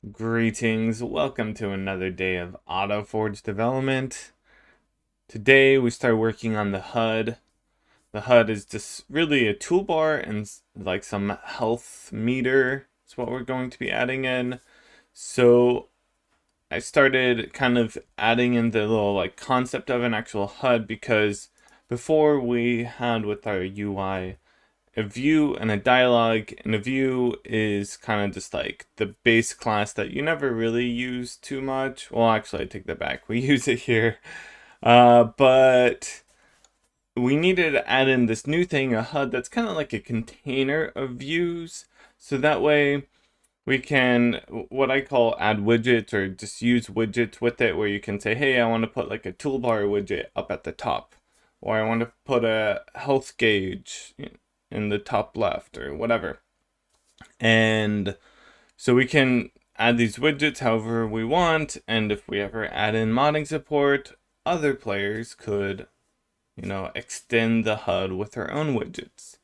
Greetings, welcome to another day of Autoforge development. Today we start working on the HUD. The HUD is just really a toolbar and like some health meter is what we're going to be adding in. So I started kind of adding in the little like concept of an actual HUD because before we had with our UI a view and a dialogue, and a view is kind of just like the base class that you never really use too much. Well, actually, I take that back. We use it here. But we needed to add in this new thing, a HUD that's kind of like a container of views. So that way we can, what I call add widgets or just use widgets with it, where you can say, hey, I want to put like a toolbar widget up at the top, or I want to put a health gauge in the top left or whatever. And so we can add these widgets however we want, and if we ever add in modding support, other players could, extend the HUD with their own widgets.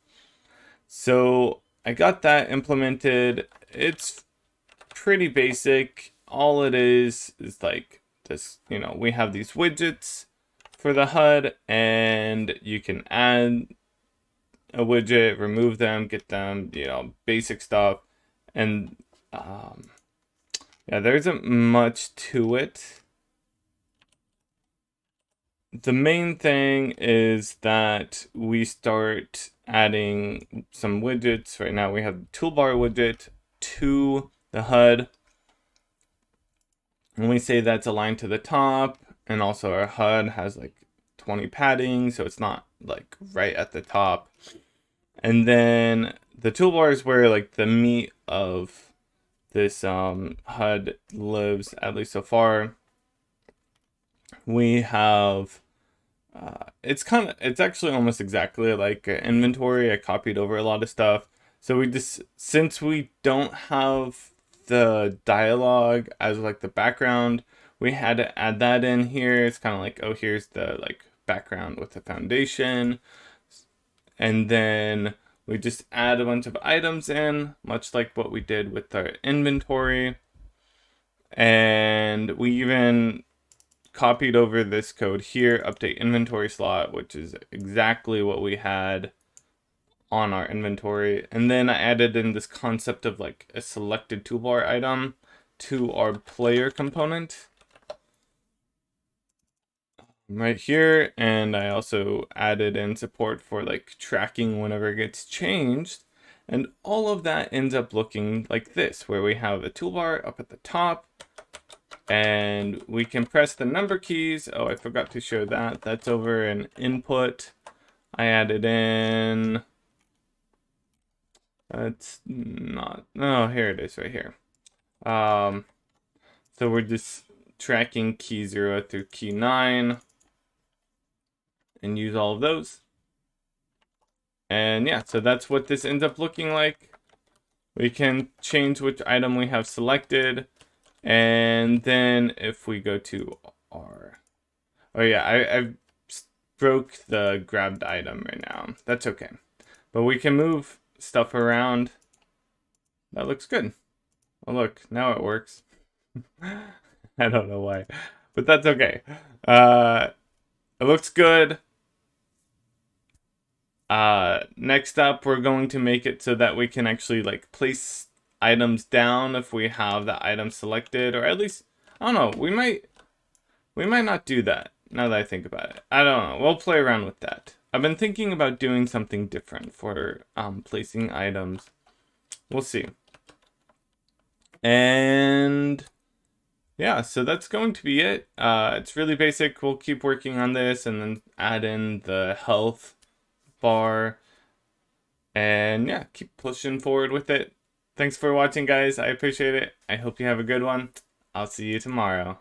So I got that implemented. It's pretty basic. All it is like this, we have these widgets for the HUD, and you can add a widget, remove them, get them, basic stuff. And yeah, there isn't much to it. The main thing is that we start adding some widgets. Right now we have the toolbar widget to the HUD. And we say that's aligned to the top, and also our HUD has like 20 padding, so it's not like right at the top. And then the toolbar is where like the meat of this HUD lives, at least so far. We have it's actually almost exactly like inventory. I copied over a lot of stuff. So since we don't have the dialogue as like the background, we had to add that in here. It's kind of like, oh, here's the like background with the foundation. And then we just add a bunch of items in, much like what we did with our inventory. And we even copied over this code here, update inventory slot, which is exactly what we had on our inventory. And then I added in this concept of like a selected toolbar item to our player component right here. And I also added in support for like tracking whenever it gets changed. And all of that ends up looking like this, where we have a toolbar up at the top, and we can press the number keys. Oh, I forgot to show that. That's over in input. I added in, it's not, oh, here it is right here. So we're just tracking key 0 through key 9 and use all of those. And yeah, so that's what this ends up looking like. We can change which item we have selected. And then if we go to our, oh yeah, I broke the grabbed item right now. That's okay. But we can move stuff around. That looks good. Oh look, now it works. I don't know why, but that's okay. It looks good. Next up, we're going to make it so that we can actually like place items down if we have the item selected, or at least, I don't know, we might not do that now that I think about it. I don't know, we'll play around with that. I've been thinking about doing something different for placing items. We'll see. And yeah, so that's going to be it. It's really basic. We'll keep working on this and then add in the health bar, and yeah, keep pushing forward with it. Thanks for watching, guys. I appreciate it. I hope you have a good one. I'll see you tomorrow.